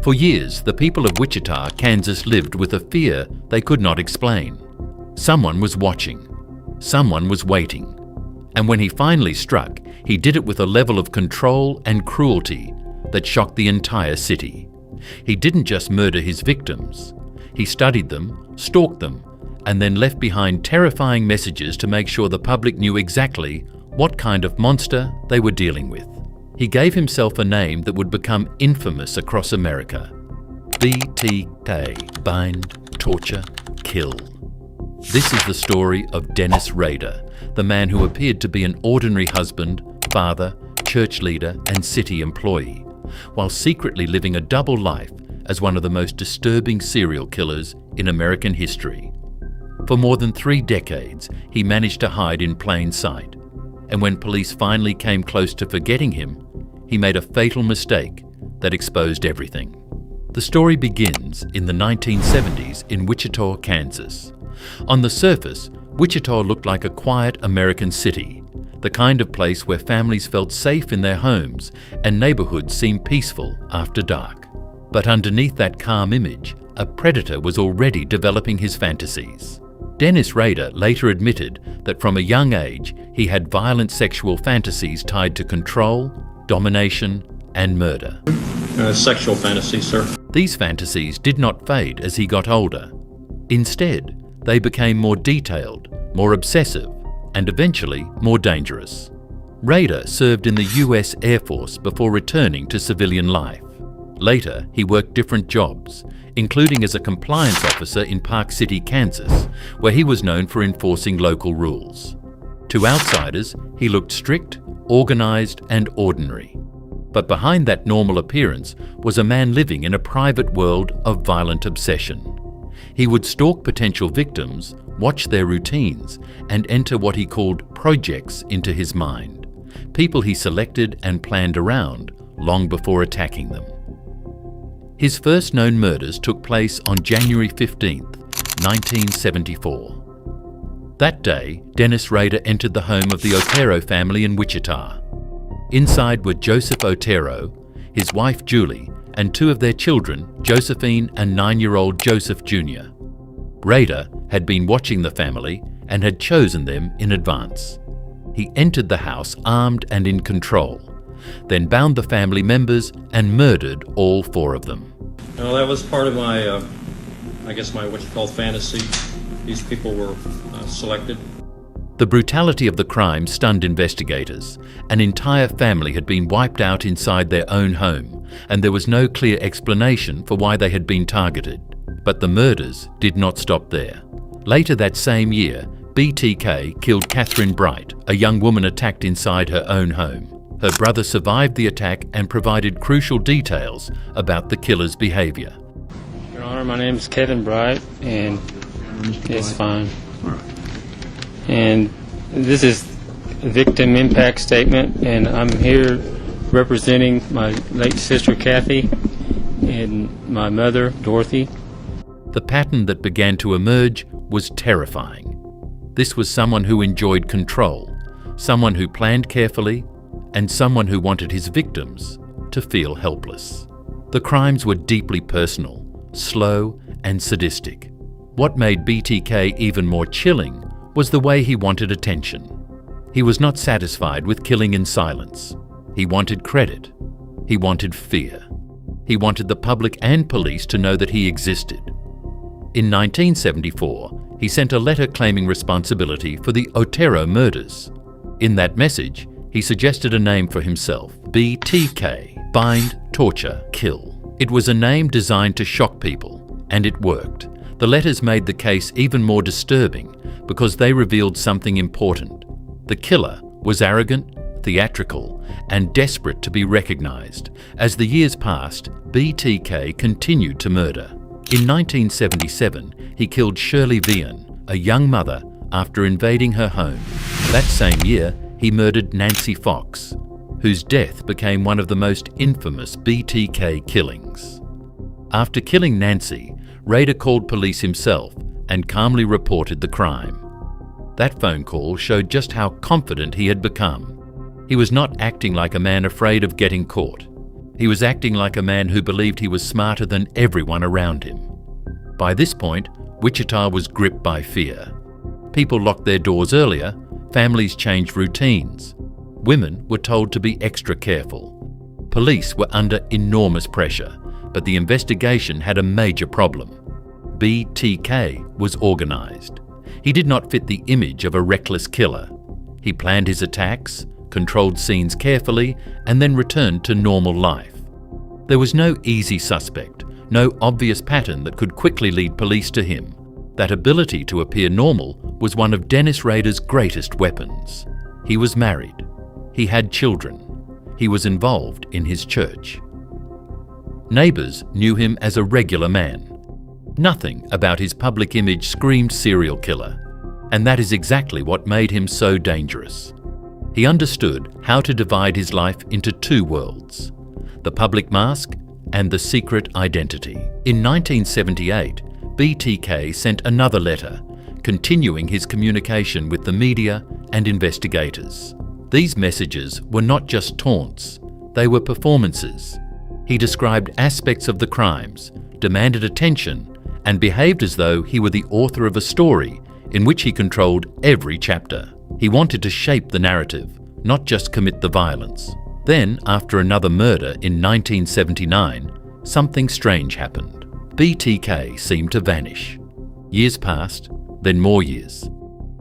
For years, the people of Wichita, Kansas lived with a fear they could not explain. Someone was watching. Someone was waiting. And when he finally struck, he did it with a level of control and cruelty that shocked the entire city. He didn't just murder his victims. He studied them, stalked them, and then left behind terrifying messages to make sure the public knew exactly what kind of monster they were dealing with. He gave himself a name that would become infamous across America. BTK, bind, torture, kill. This is the story of Dennis Rader, the man who appeared to be an ordinary husband, father, church leader, and city employee, while secretly living a double life as one of the most disturbing serial killers in American history. For more than 3 decades, he managed to hide in plain sight, and when police finally came close to forgetting him, he made a fatal mistake that exposed everything. The story begins in the 1970s in Wichita, Kansas. On the surface, Wichita looked like a quiet American city, the kind of place where families felt safe in their homes and neighborhoods seemed peaceful after dark. But underneath that calm image, a predator was already developing his fantasies. Dennis Rader later admitted that from a young age he had violent sexual fantasies tied to control, domination, and murder. Sexual fantasies, sir. These fantasies did not fade as he got older. Instead, they became more detailed, more obsessive, and eventually more dangerous. Rader served in the US Air Force before returning to civilian life. Later, he worked different jobs, including as a compliance officer in Park City, Kansas, where he was known for enforcing local rules. To outsiders, he looked strict, organized, and ordinary. But behind that normal appearance was a man living in a private world of violent obsession. He would stalk potential victims, watch their routines, and enter what he called projects into his mind, people he selected and planned around long before attacking them. His first known murders took place on January 15, 1974. That day, Dennis Rader entered the home of the Otero family in Wichita. Inside were Joseph Otero, his wife Julie, and 2 of their children, Josephine and 9-year-old Joseph Jr. Rader had been watching the family and had chosen them in advance. He entered the house armed and in control, then bound the family members and murdered all 4 of them. Well, that was part of my, my what you call fantasy. These people were selected. The brutality of the crime stunned investigators. An entire family had been wiped out inside their own home, and there was no clear explanation for why they had been targeted. But the murders did not stop there. Later that same year, BTK killed Catherine Bright, a young woman attacked inside her own home. Her brother survived the attack and provided crucial details about the killer's behavior. Your Honor, my name is Kevin Bright, and it's fine. And this is a victim impact statement, and I'm here representing my late sister Kathy and my mother Dorothy. The pattern that began to emerge was terrifying. This was someone who enjoyed control, someone who planned carefully, and someone who wanted his victims to feel helpless. The crimes were deeply personal, slow, and sadistic. What made BTK even more chilling was the way he wanted attention. He was not satisfied with killing in silence. He wanted credit. He wanted fear. He wanted the public and police to know that he existed. In 1974, he sent a letter claiming responsibility for the Otero murders. In that message, he suggested a name for himself: BTK, bind, torture, kill. It was a name designed to shock people, and it worked. The letters made the case even more disturbing because they revealed something important. The killer was arrogant, theatrical, and desperate to be recognized. As the years passed, BTK continued to murder. In 1977, he killed Shirley Vian, a young mother, after invading her home. That same year, he murdered Nancy Fox, whose death became one of the most infamous BTK killings. After killing Nancy, Rader called police himself and calmly reported the crime. That phone call showed just how confident he had become. He was not acting like a man afraid of getting caught. He was acting like a man who believed he was smarter than everyone around him. By this point, Wichita was gripped by fear. People locked their doors earlier, families changed routines. Women were told to be extra careful. Police were under enormous pressure, but the investigation had a major problem. BTK was organised. He did not fit the image of a reckless killer. He planned his attacks, controlled scenes carefully, and then returned to normal life. There was no easy suspect, no obvious pattern that could quickly lead police to him. That ability to appear normal was one of Dennis Rader's greatest weapons. He was married. He had children. He was involved in his church. Neighbours knew him as a regular man. Nothing about his public image screamed serial killer, and that is exactly what made him so dangerous. He understood how to divide his life into two worlds, the public mask and the secret identity. In 1978, BTK sent another letter, continuing his communication with the media and investigators. These messages were not just taunts, they were performances. He described aspects of the crimes, demanded attention, and behaved as though he were the author of a story in which he controlled every chapter. He wanted to shape the narrative, not just commit the violence. Then, after another murder in 1979, something strange happened. BTK seemed to vanish. Years passed, then more years.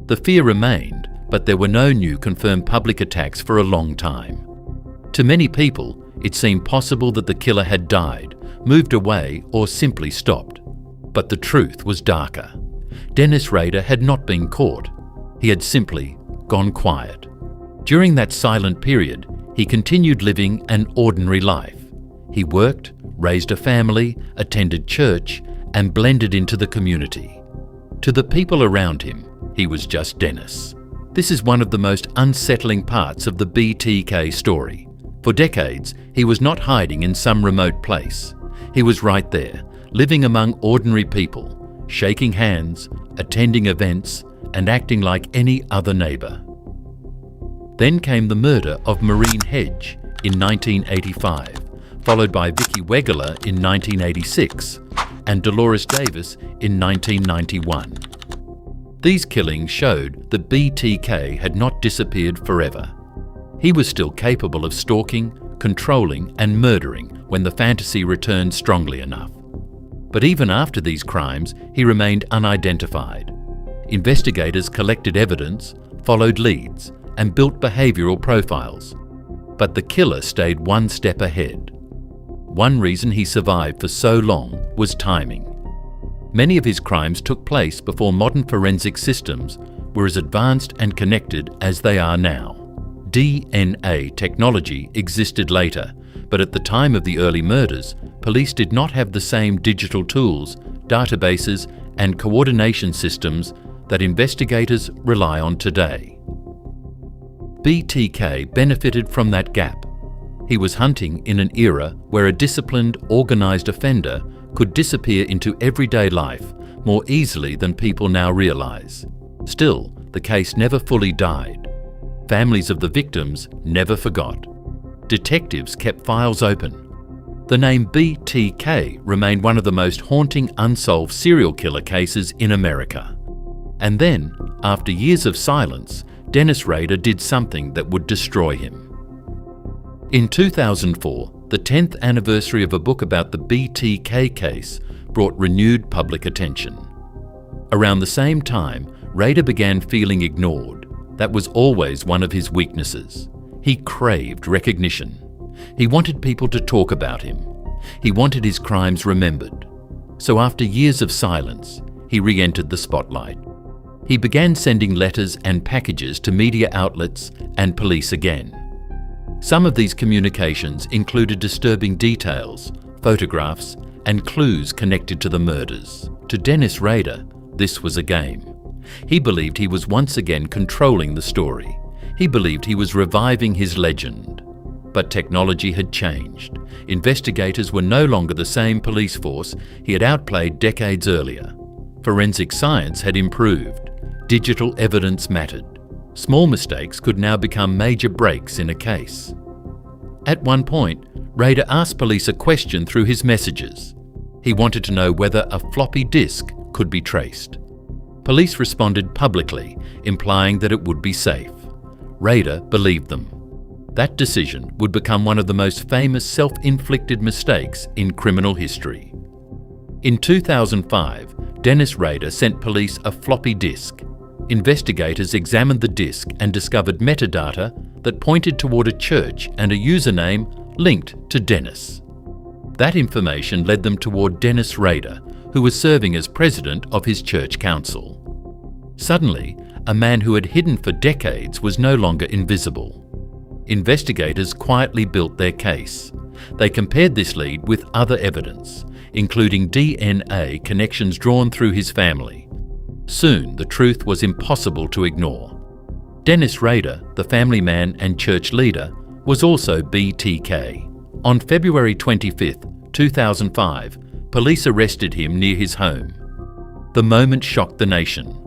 The fear remained, but there were no new confirmed public attacks for a long time. To many people, it seemed possible that the killer had died, moved away, or simply stopped. But the truth was darker. Dennis Rader had not been caught. He had simply gone quiet. During that silent period, he continued living an ordinary life. He worked, raised a family, attended church, and blended into the community. To the people around him, he was just Dennis. This is one of the most unsettling parts of the BTK story. For decades, he was not hiding in some remote place. He was right there, living among ordinary people, shaking hands, attending events, and acting like any other neighbour. Then came the murder of Maureen Hedge in 1985, followed by Vicky Wegeler in 1986 and Dolores Davis in 1991. These killings showed that BTK had not disappeared forever. He was still capable of stalking, controlling, and murdering when the fantasy returned strongly enough. But even after these crimes, he remained unidentified. Investigators collected evidence, followed leads, and built behavioural profiles. But the killer stayed one step ahead. One reason he survived for so long was timing. Many of his crimes took place before modern forensic systems were as advanced and connected as they are now. DNA technology existed later, but at the time of the early murders, police did not have the same digital tools, databases, and coordination systems that investigators rely on today. BTK benefited from that gap. He was hunting in an era where a disciplined, organised offender could disappear into everyday life more easily than people now realise. Still, the case never fully died. Families of the victims never forgot. Detectives kept files open. The name BTK remained one of the most haunting unsolved serial killer cases in America. And then, after years of silence, Dennis Rader did something that would destroy him. In 2004, the 10th anniversary of a book about the BTK case brought renewed public attention. Around the same time, Rader began feeling ignored. That was always one of his weaknesses. He craved recognition. He wanted people to talk about him. He wanted his crimes remembered. So after years of silence, he re-entered the spotlight. He began sending letters and packages to media outlets and police again. Some of these communications included disturbing details, photographs, and clues connected to the murders. To Dennis Rader, this was a game. He believed he was once again controlling the story. He believed he was reviving his legend. But technology had changed. Investigators were no longer the same police force he had outplayed decades earlier. Forensic science had improved. Digital evidence mattered. Small mistakes could now become major breaks in a case. At one point, Rader asked police a question through his messages. He wanted to know whether a floppy disk could be traced. Police responded publicly, implying that it would be safe. Rader believed them. That decision would become one of the most famous self-inflicted mistakes in criminal history. In 2005, Dennis Rader sent police a floppy disk. Investigators examined the disk and discovered metadata that pointed toward a church and a username linked to Dennis. That information led them toward Dennis Rader, who was serving as president of his church council. Suddenly, a man who had hidden for decades was no longer invisible. Investigators quietly built their case. They compared this lead with other evidence, including DNA connections drawn through his family. Soon, the truth was impossible to ignore. Dennis Rader, the family man and church leader, was also BTK. On February 25, 2005, police arrested him near his home. The moment shocked the nation.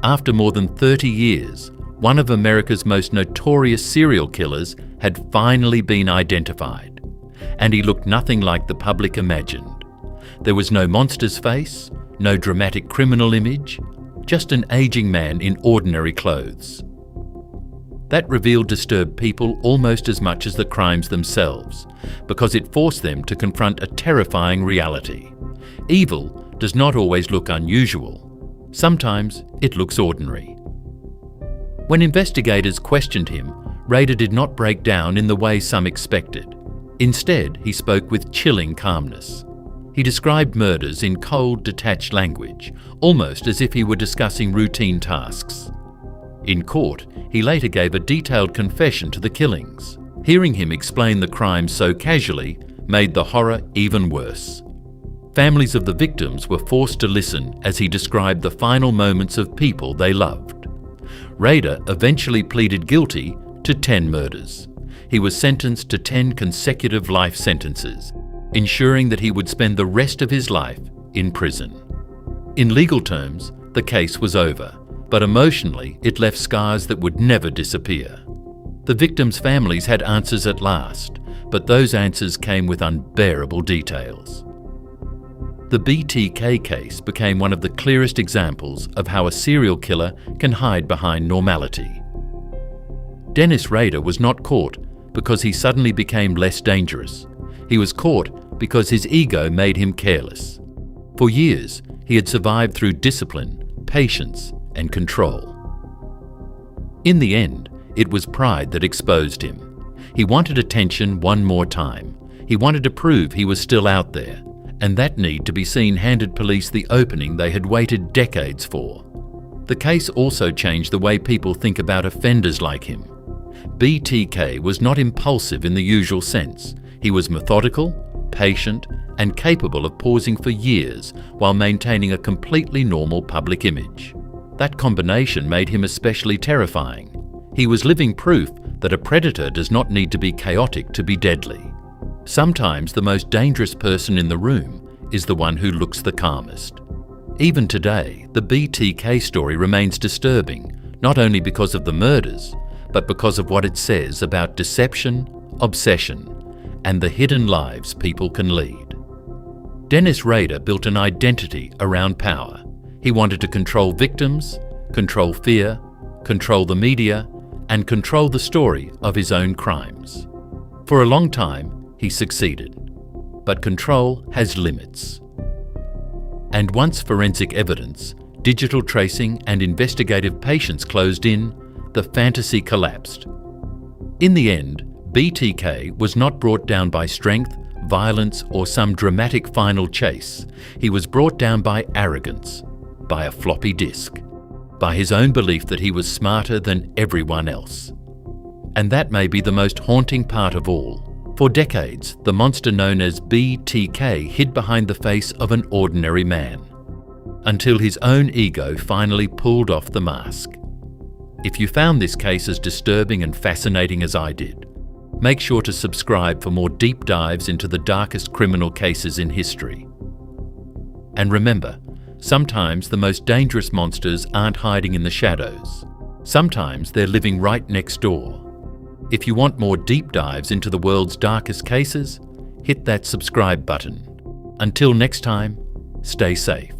After more than 30 years, one of America's most notorious serial killers had finally been identified, and he looked nothing like the public imagined. There was no monster's face, no dramatic criminal image, just an aging man in ordinary clothes. That reveal disturbed people almost as much as the crimes themselves, because it forced them to confront a terrifying reality. Evil does not always look unusual. Sometimes it looks ordinary. When investigators questioned him, Rader did not break down in the way some expected. Instead, he spoke with chilling calmness. He described murders in cold, detached language, almost as if he were discussing routine tasks. In court, he later gave a detailed confession to the killings. Hearing him explain the crimes so casually made the horror even worse. Families of the victims were forced to listen as he described the final moments of people they loved. Rader eventually pleaded guilty to 10 murders. He was sentenced to 10 consecutive life sentences, ensuring that he would spend the rest of his life in prison. In legal terms, the case was over, but emotionally it left scars that would never disappear. The victims' families had answers at last, but those answers came with unbearable details. The BTK case became one of the clearest examples of how a serial killer can hide behind normality. Dennis Rader was not caught because he suddenly became less dangerous. He was caught because his ego made him careless. For years, he had survived through discipline, patience, and control. In the end, it was pride that exposed him. He wanted attention one more time. He wanted to prove he was still out there, and that need to be seen handed police the opening they had waited decades for. The case also changed the way people think about offenders like him. BTK was not impulsive in the usual sense. He was methodical, patient, and capable of pausing for years while maintaining a completely normal public image. That combination made him especially terrifying. He was living proof that a predator does not need to be chaotic to be deadly. Sometimes the most dangerous person in the room is the one who looks the calmest. Even today, the BTK story remains disturbing, not only because of the murders, but because of what it says about deception, obsession, and the hidden lives people can lead. Dennis Rader built an identity around power. He wanted to control victims, control fear, control the media, and control the story of his own crimes. For a long time, he succeeded. But control has limits. And once forensic evidence, digital tracing, and investigative patience closed in, the fantasy collapsed. In the end, BTK was not brought down by strength, violence, or some dramatic final chase. He was brought down by arrogance, by a floppy disk, by his own belief that he was smarter than everyone else. And that may be the most haunting part of all. For decades, the monster known as BTK hid behind the face of an ordinary man, until his own ego finally pulled off the mask. If you found this case as disturbing and fascinating as I did, make sure to subscribe for more deep dives into the darkest criminal cases in history. And remember, sometimes the most dangerous monsters aren't hiding in the shadows. Sometimes they're living right next door. If you want more deep dives into the world's darkest cases, hit that subscribe button. Until next time, stay safe.